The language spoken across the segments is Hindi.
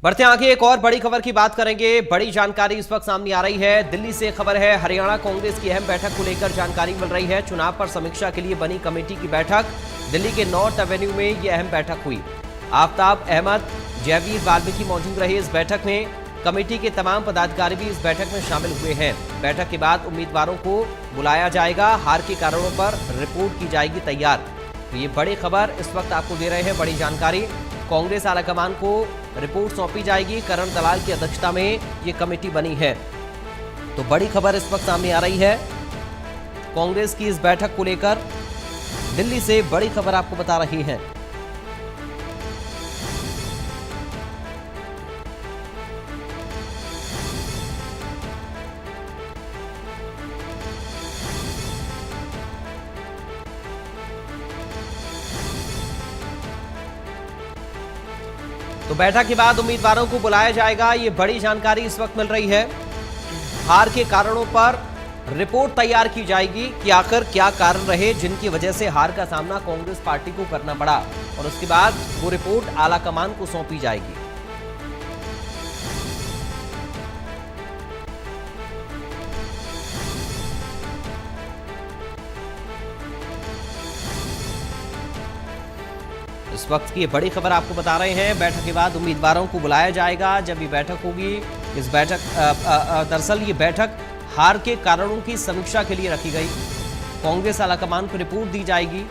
बढ़ते आगे एक और बड़ी खबर की बात करेंगे। बड़ी जानकारी इस वक्त सामने आ रही है। दिल्ली से खबर है, हरियाणा कांग्रेस की अहम बैठक को लेकर जानकारी मिल रही है। चुनाव पर समीक्षा के लिए बनी कमेटी की बैठक दिल्ली के नॉर्थ एवेन्यू में यह अहम बैठक हुई। आफ्ताब अहमद, जयवीर वाल्मीकि मौजूद रहे इस बैठक में। कमेटी के तमाम पदाधिकारी भी इस बैठक में शामिल हुए हैं। बैठक के बाद उम्मीदवारों को बुलाया जाएगा, हार के कारणों पर रिपोर्ट की जाएगी तैयार। तो ये बड़ी खबर इस वक्त आपको दे रहे हैं, बड़ी जानकारी। कांग्रेस आलाकमान को रिपोर्ट सौंपी जाएगी। करण दलाल की अध्यक्षता में ये कमेटी बनी है। तो बड़ी खबर इस वक्त सामने आ रही है कांग्रेस की इस बैठक को लेकर। दिल्ली से बड़ी खबर आपको बता रही है। तो बैठक के बाद उम्मीदवारों को बुलाया जाएगा, ये बड़ी जानकारी इस वक्त मिल रही है। हार के कारणों पर रिपोर्ट तैयार की जाएगी कि आखिर क्या कारण रहे जिनकी वजह से हार का सामना कांग्रेस पार्टी को करना पड़ा, और उसके बाद वो रिपोर्ट आलाकमान को सौंपी जाएगी। इस वक्त की बड़ी खबर आपको बता रहे हैं। बैठक के बाद उम्मीदवारों को बुलाया जाएगा। जब ये बैठक होगी, इस बैठक दरअसल ये बैठक हार के कारणों की समीक्षा के लिए रखी गई। कांग्रेस आलाकमान को रिपोर्ट दी जाएगी।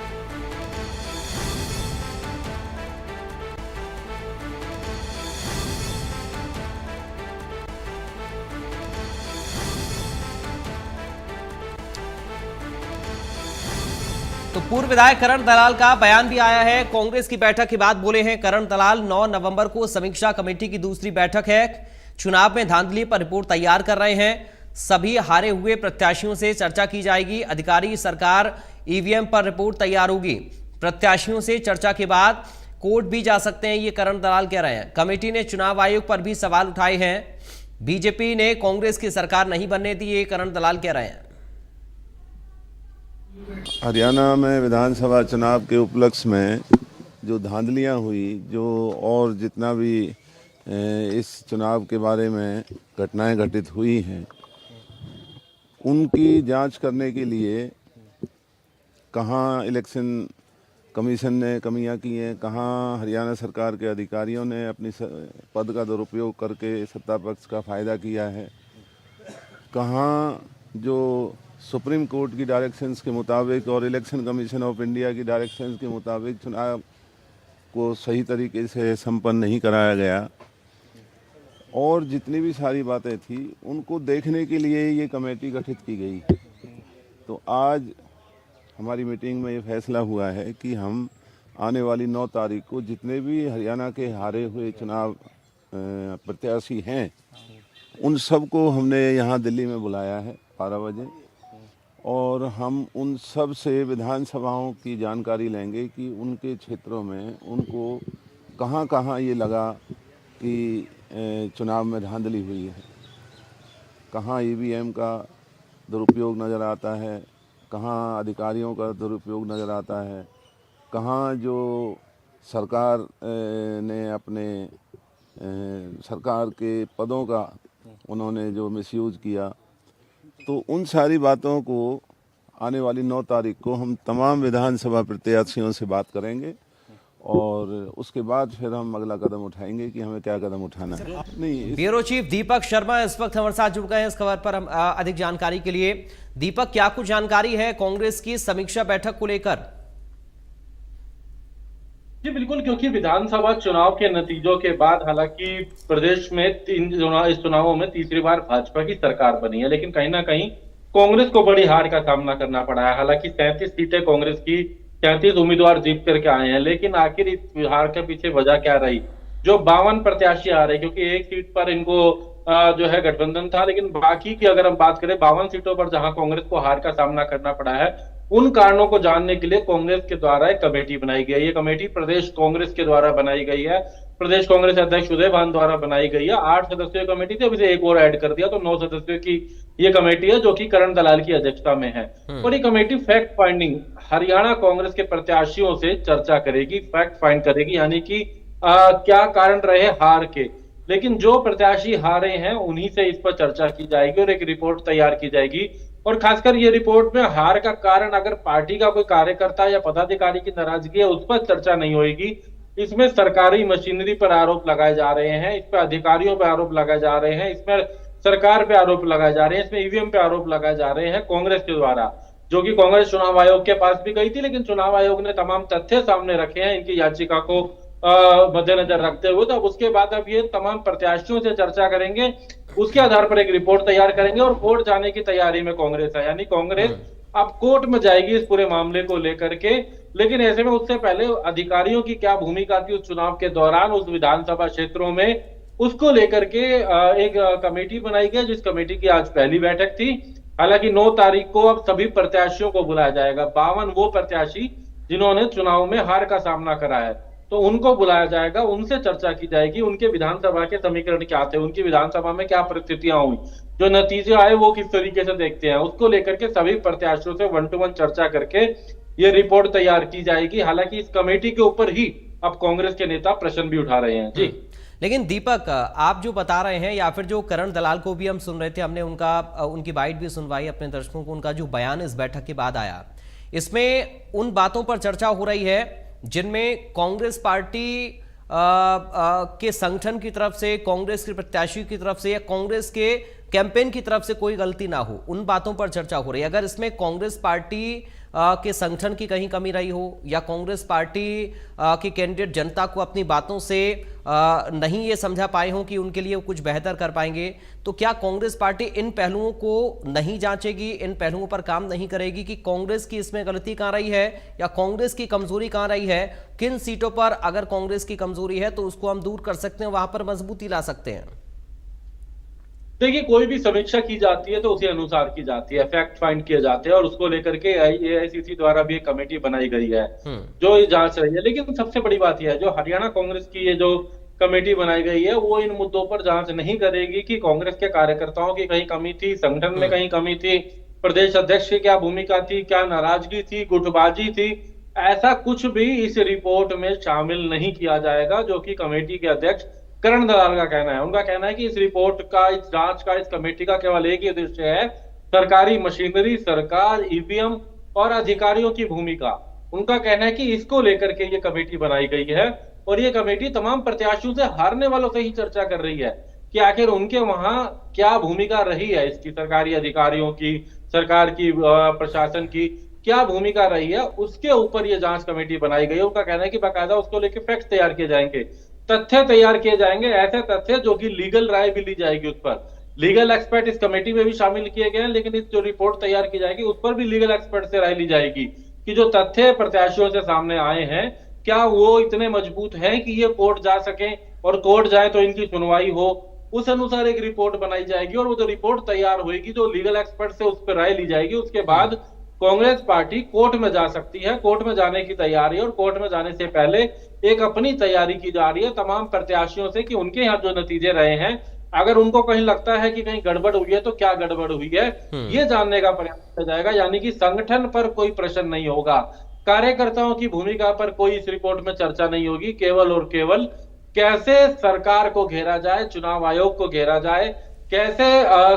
तो पूर्व विधायक करण दलाल का बयान भी आया है। कांग्रेस की बैठक के बाद बोले हैं करण दलाल, 9 नवंबर को समीक्षा कमेटी की दूसरी बैठक है। चुनाव में धांधली पर रिपोर्ट तैयार कर रहे हैं। सभी हारे हुए प्रत्याशियों से चर्चा की जाएगी। अधिकारी सरकार ईवीएम पर रिपोर्ट तैयार होगी। प्रत्याशियों से चर्चा के बाद कोर्ट भी जा सकते हैं, ये करण दलाल कह रहे हैं। कमेटी ने चुनाव आयोग पर भी सवाल उठाए हैं। बीजेपी ने कांग्रेस की सरकार नहीं बनने दी, ये करण दलाल कह रहे हैं। हरियाणा में विधानसभा चुनाव के उपलक्ष्य में जो धांधलियां हुई, जो और जितना भी इस चुनाव के बारे में घटनाएं घटित हुई हैं, उनकी जांच करने के लिए कहां इलेक्शन कमीशन ने कमियां की हैं, कहां हरियाणा सरकार के अधिकारियों ने अपनी पद का दुरुपयोग करके सत्ता पक्ष का फ़ायदा किया है, कहां जो सुप्रीम कोर्ट की डायरेक्शंस के मुताबिक और इलेक्शन कमीशन ऑफ इंडिया की डायरेक्शंस के मुताबिक चुनाव को सही तरीके से संपन्न नहीं कराया गया, और जितनी भी सारी बातें थी उनको देखने के लिए ये कमेटी गठित की गई। तो आज हमारी मीटिंग में ये फैसला हुआ है कि हम आने वाली 9 तारीख को जितने भी हरियाणा के हारे हुए चुनाव प्रत्याशी हैं, उन सबको हमने यहाँ दिल्ली में बुलाया है 12 बजे, और हम उन सब से विधानसभाओं की जानकारी लेंगे कि उनके क्षेत्रों में उनको कहाँ कहाँ ये लगा कि चुनाव में धांधली हुई है, कहाँ ईवीएम का दुरुपयोग नज़र आता है, कहाँ अधिकारियों का दुरुपयोग नज़र आता है, कहाँ जो सरकार ने अपने सरकार के पदों का उन्होंने जो मिसयूज़ किया। तो उन सारी बातों को आने वाली 9 तारीख को हम तमाम विधानसभा प्रत्याशियों से बात करेंगे, और उसके बाद फिर हम अगला कदम उठाएंगे कि हमें क्या कदम उठाना है। नहीं, ब्यूरो चीफ दीपक शर्मा इस वक्त हमारे साथ जुड़ गए हैं इस खबर पर अधिक जानकारी के लिए। दीपक, क्या कुछ जानकारी है कांग्रेस की समीक्षा बैठक को लेकर? जी बिल्कुल, क्योंकि विधानसभा चुनाव के नतीजों के बाद हालांकि प्रदेश में इस चुनावों में तीसरी बार भाजपा की सरकार बनी है, लेकिन कहीं ना कहीं कांग्रेस को बड़ी हार का सामना करना पड़ा है। हालांकि 37 सीटें कांग्रेस की, 33 उम्मीदवार जीत करके आए हैं, लेकिन आखिर इस हार के पीछे वजह क्या रही? जो 52 प्रत्याशी आ रहे, क्योंकि एक सीट पर इनको जो है गठबंधन था, लेकिन बाकी की अगर हम बात करें 52 सीटों पर जहां कांग्रेस को हार का सामना करना पड़ा है, उन कारणों को जानने के लिए कांग्रेस के द्वारा एक कमेटी बनाई गई है। ये कमेटी प्रदेश कांग्रेस के द्वारा बनाई गई है, प्रदेश कांग्रेस अध्यक्ष उदय भान द्वारा बनाई गई है। 8 सदस्यों की कमेटी थी, अब इसे एक और ऐड कर दिया, तो 9 सदस्यों की ये कमेटी है जो कि करण दलाल की अध्यक्षता में है। और ये committee fact finding Haryana Congress के प्रत्याशियों से चर्चा करेगी, फैक्ट फाइंड करेगी, यानी कि क्या कारण रहे हार के। लेकिन जो प्रत्याशी हारे हैं उन्हीं से इस पर चर्चा की जाएगी और एक रिपोर्ट तैयार की जाएगी। और खासकर ये रिपोर्ट में हार का कारण अगर पार्टी का कोई कार्यकर्ता या पदाधिकारी की नाराजगी है उस पर चर्चा नहीं होगी। इसमें सरकारी मशीनरी पर आरोप लगाए जा रहे हैं, इस पर अधिकारियों पर आरोप लगाए जा रहे हैं, इसमें सरकार पे आरोप लगाए जा रहे हैं, इसमें ईवीएम पे आरोप लगाए जा रहे हैं कांग्रेस के द्वारा, जो कि कांग्रेस चुनाव आयोग के पास भी गई थी, लेकिन चुनाव आयोग ने तमाम तथ्य सामने रखे हैं इनकी याचिका को मद्देनजर रखते हुए। तो अब उसके बाद अब ये तमाम प्रत्याशियों से चर्चा करेंगे, उसके आधार पर एक रिपोर्ट तैयार करेंगे और कोर्ट जाने की तैयारी में कांग्रेस है। यानी कांग्रेस अब कोर्ट में जाएगी इस पूरे मामले को लेकर के। लेकिन ऐसे में उससे पहले अधिकारियों की क्या भूमिका थी उस चुनाव के दौरान उस विधानसभा क्षेत्रों में, उसको लेकर के एक कमेटी बनाई गई, जिस कमेटी की आज पहली बैठक थी। हालांकि 9 तारीख को अब सभी प्रत्याशियों को बुलाया जाएगा। 52 वो प्रत्याशी जिन्होंने चुनाव में हार का सामना करा है, तो उनको बुलाया जाएगा, उनसे चर्चा की जाएगी, उनके विधानसभा के समीकरण क्या थे, उनकी विधानसभा में क्या परिस्थितियां हुई, जो नतीजे आए वो किस तरीके से देखते हैं, उसको लेकर के सभी प्रत्याशियों से 1 to 1 चर्चा करके ये रिपोर्ट तैयार की जाएगी। हालांकि इस कमेटी के ऊपर ही अब कांग्रेस के नेता प्रश्न भी उठा रहे हैं। जी लेकिन दीपक, आप जो बता रहे हैं, या फिर जो करण दलाल को भी हम सुन रहे थे, हमने उनकी बाइट भी सुनवाई अपने दर्शकों को, उनका जो बयान इस बैठक के बाद आया, इसमें उन बातों पर चर्चा हो रही है जिनमें कांग्रेस पार्टी के संगठन की तरफ से, कांग्रेस के प्रत्याशी की तरफ से या कांग्रेस के कैंपेन की तरफ से कोई गलती ना हो, उन बातों पर चर्चा हो रही है। अगर इसमें कांग्रेस पार्टी के संगठन की कहीं कमी रही हो या कांग्रेस पार्टी के कैंडिडेट जनता को अपनी बातों से नहीं ये समझा पाए हों कि उनके लिए कुछ बेहतर कर पाएंगे, तो क्या कांग्रेस पार्टी इन पहलुओं को नहीं जांचेगी, इन पहलुओं पर काम नहीं करेगी कि कांग्रेस की इसमें गलती कहाँ रही है या कांग्रेस की कमजोरी कहाँ रही है? किन सीटों पर अगर कांग्रेस की कमजोरी है तो उसको हम दूर कर सकते हैं, वहां पर मजबूती ला सकते हैं? देखिए, कोई भी समीक्षा की जाती है तो उसी अनुसार की जाती है, फैक्ट फाइंड किए जाते हैं और उसको लेकर के एआईसीसी द्वारा भी एक कमेटी बनाई गई है जो ये जांच रही है। लेकिन सबसे बड़ी बात यह है, जो हरियाणा कांग्रेस की ये जो कमेटी बनाई गई है वो इन मुद्दों पर जांच नहीं करेगी कि कांग्रेस के कार्यकर्ताओं की कहीं कमी थी, संगठन में कहीं कमी थी, प्रदेश अध्यक्ष की क्या भूमिका थी, क्या नाराजगी थी, गुटबाजी थी। ऐसा कुछ भी इस रिपोर्ट में शामिल नहीं किया जाएगा, जो कि कमेटी के अध्यक्ष करण दलाल का कहना है। उनका कहना है कि इस रिपोर्ट का, इस जांच का, इस कमेटी का केवल एक ही उद्देश्य है, सरकारी मशीनरी, सरकार, ईवीएम और अधिकारियों की भूमिका। उनका कहना है कि इसको लेकर के ये कमेटी बनाई गई है और ये कमेटी तमाम प्रत्याशियों से, हारने वालों से ही चर्चा कर रही है कि आखिर उनके वहां क्या भूमिका रही है, इसकी सरकारी अधिकारियों की, सरकार की, प्रशासन की क्या भूमिका रही है, उसके ऊपर ये जांच कमेटी बनाई गई है। उनका कहना है कि बाकायदा उसको लेकर फैक्ट तैयार किए जाएंगे, तथ्य तैयार किए जाएंगे, ऐसे तथ्य जो कि लीगल राय भी ली जाएगी उस पर। लीगल एक्सपर्ट इस कमेटी में भी शामिल किए गए हैं, लेकिन इस जो रिपोर्ट तैयार की जाएगी उस पर भी लीगल एक्सपर्ट से राय ली जाएगी कि जो तथ्य प्रत्याशियों से सामने आए हैं क्या वो इतने मजबूत हैं कि ये कोर्ट जा सके और कोर्ट जाए तो इनकी सुनवाई हो। उस अनुसार एक रिपोर्ट बनाई जाएगी और वो जो रिपोर्ट तैयार होगी, जो लीगल एक्सपर्ट से उस पर राय ली जाएगी, उसके बाद कांग्रेस पार्टी कोर्ट में जा सकती है। कोर्ट में जाने की तैयारी, और कोर्ट में जाने से पहले एक अपनी तैयारी की जा रही है तमाम प्रत्याशियों से कि उनके यहाँ जो नतीजे रहे हैं, अगर उनको कहीं लगता है कि कहीं गड़बड़ हुई है तो क्या गड़बड़ हुई है, ये जानने का प्रयास किया जाएगा। यानी कि संगठन पर कोई प्रश्न नहीं होगा, कार्यकर्ताओं की भूमिका पर कोई इस रिपोर्ट में चर्चा नहीं होगी, केवल और केवल कैसे सरकार को घेरा जाए, चुनाव आयोग को घेरा जाए, कैसे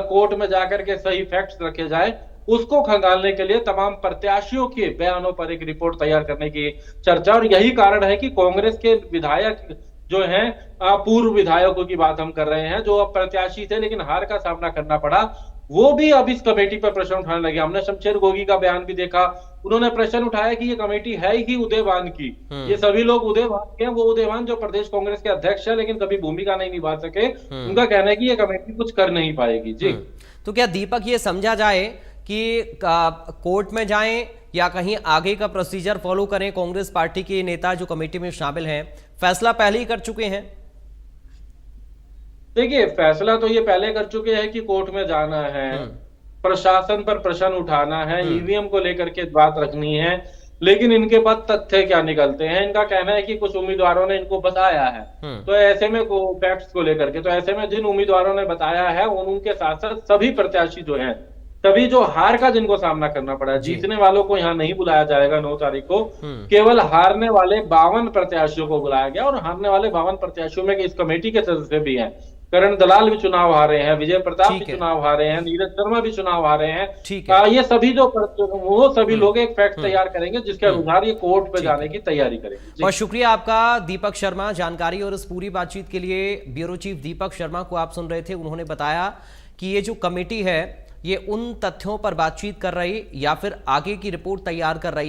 कोर्ट में जाकर के सही फैक्ट्स रखे जाए, उसको खंगालने के लिए तमाम प्रत्याशियों के बयानों पर एक रिपोर्ट तैयार करने की चर्चा। और यही कारण है कि कांग्रेस के विधायक जो हैं, पूर्व विधायकों की बात हम कर रहे हैं, जो अब प्रत्याशी थे लेकिन हार का सामना करना पड़ा, वो भी अब इस कमेटी पर प्रश्न उठाने लगे। हमने शमशेर गोगी का बयान भी देखा, उन्होंने प्रश्न उठाया कि ये कमेटी है ही उदयवान की, ये सभी लोग उदयवान के हैं, वो उदयवान जो प्रदेश कांग्रेस के अध्यक्ष है लेकिन कभी भूमिका नहीं निभा सके। उनका कहना है कि ये कमेटी कुछ कर नहीं पाएगी। जी तो क्या दीपक ये समझा जाए कि कोर्ट में जाएं या कहीं आगे का प्रोसीजर फॉलो करें? कांग्रेस पार्टी के नेता जो कमेटी में शामिल हैं फैसला पहले ही कर चुके हैं। देखिए, फैसला तो ये पहले कर चुके हैं कि कोर्ट में जाना है, प्रशासन पर प्रश्न उठाना है, ईवीएम को लेकर के बात रखनी है, लेकिन इनके पास तथ्य क्या निकलते हैं? इनका कहना है कि कुछ उम्मीदवारों ने इनको बताया है, तो ऐसे में फैक्ट्स को लेकर के, तो ऐसे में जिन उम्मीदवारों ने बताया है उनके साथ साथ सभी प्रत्याशी जो हैं तभी जो हार का जिनको सामना करना पड़ा है, जीतने वालों को यहाँ नहीं बुलाया जाएगा 9 तारीख को, केवल हारने वाले 52 प्रत्याशियों को बुलाया गया। और हारने वाले 52 प्रत्याशियों में इस कमेटी के सदस्य भी हैं। करण दलाल भी चुनाव हारे हैं, विजय प्रताप भी चुनाव हारे हैं, नीरज शर्मा भी चुनाव हारे हैं। ठीक है। ये सभी वो सभी लोग एक फैक्ट तैयार करेंगे जिसके अनुसार ये कोर्ट पे जाने की तैयारी करेंगे। बहुत शुक्रिया आपका दीपक शर्मा, जानकारी और इस पूरी बातचीत के लिए। ब्यूरो चीफ दीपक शर्मा को आप सुन रहे थे, उन्होंने बताया कि ये जो कमेटी है ये उन तथ्यों पर बातचीत कर रही या फिर आगे की रिपोर्ट तैयार कर रही